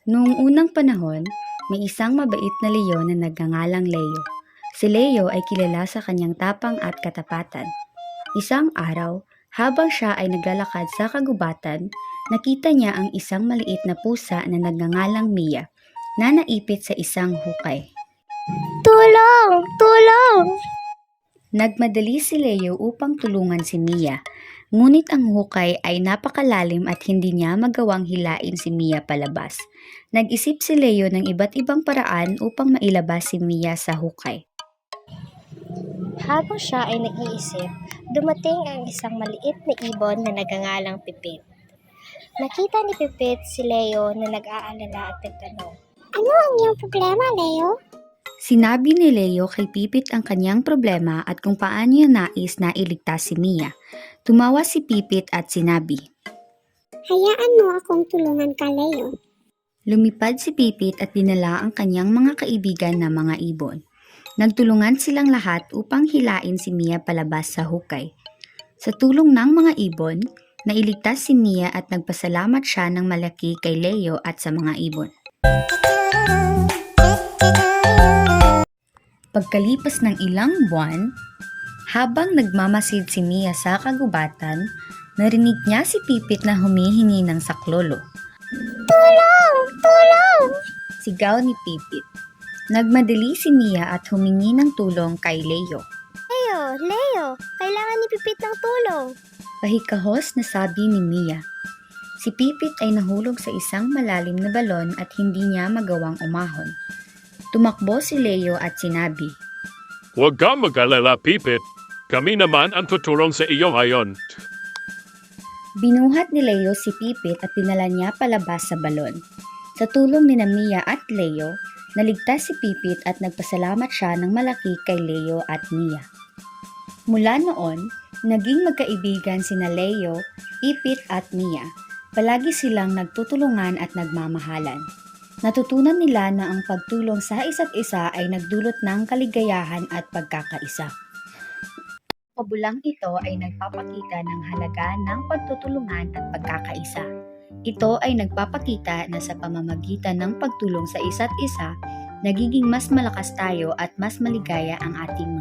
Noong unang panahon, may isang mabait na leyon na nagngangalang Leo. Si Leo ay kilala sa kanyang tapang at katapatan. Isang araw, habang siya ay naglalakad sa kagubatan, nakita niya ang isang maliit na pusa na nagngangalang Mia na naipit sa isang hukay. Tulong! Tulong! Nagmadali si Leo upang tulungan si Mia, ngunit ang hukay ay napakalalim at hindi niya magawang hilain si Mia palabas. Nag-isip si Leo ng iba't ibang paraan upang mailabas si Mia sa hukay. Habang siya ay nag-iisip, dumating ang isang maliit na ibon na nagngangalang Pipit. Nakita ni Pipit si Leo na nag-aalala at nagtanong, "Ano ang iyong problema, Leo?" Sinabi ni Leo kay Pipit ang kanyang problema at kung paano niya nais na iligtas si Mia. Tumawa si Pipit at sinabi, "Hayaan mo akong tulungan ka, Leo." Lumipad si Pipit at dinala ang kanyang mga kaibigan na mga ibon. Nagtulungan silang lahat upang hilain si Mia palabas sa hukay. Sa tulong ng mga ibon, nailigtas si Mia at nagpasalamat siya ng malaki kay Leo at sa mga ibon. Pagkalipas ng ilang buwan, habang nagmamasid si Mia sa kagubatan, narinig niya si Pipit na humihingi ng saklolo. Tulong! Tulong! Sigaw ni Pipit. Nagmadali si Mia at humingi ng tulong kay Leo. Leo! Kailangan ni Pipit ng tulong. Pahikahos na sabi ni Mia. Si Pipit ay nahulog sa isang malalim na balon at hindi niya magawang umahon. Tumakbo si Leo at sinabi, Huwag kang mag-alala, Pipit. Kami naman ang tutulong sa iyo ngayon. Binuhat ni Leo si Pipit at dinala niya palabas sa balon. Sa tulong ni Mia at Leo, naligtas si Pipit at nagpasalamat siya ng malaki kay Leo at Mia. Mula noon, naging magkaibigan sina Leo, Pipit at Mia. Palagi silang nagtutulungan at nagmamahalan. Natutunan nila na ang pagtulong sa isa't isa ay nagdulot ng kaligayahan at pagkakaisa. Pabulang ito ay nagpapakita ng halaga ng pagtutulungan at pagkakaisa. Ito ay nagpapakita na sa pamamagitan ng pagtulong sa isa't isa, nagiging mas malakas tayo at mas maligaya ang ating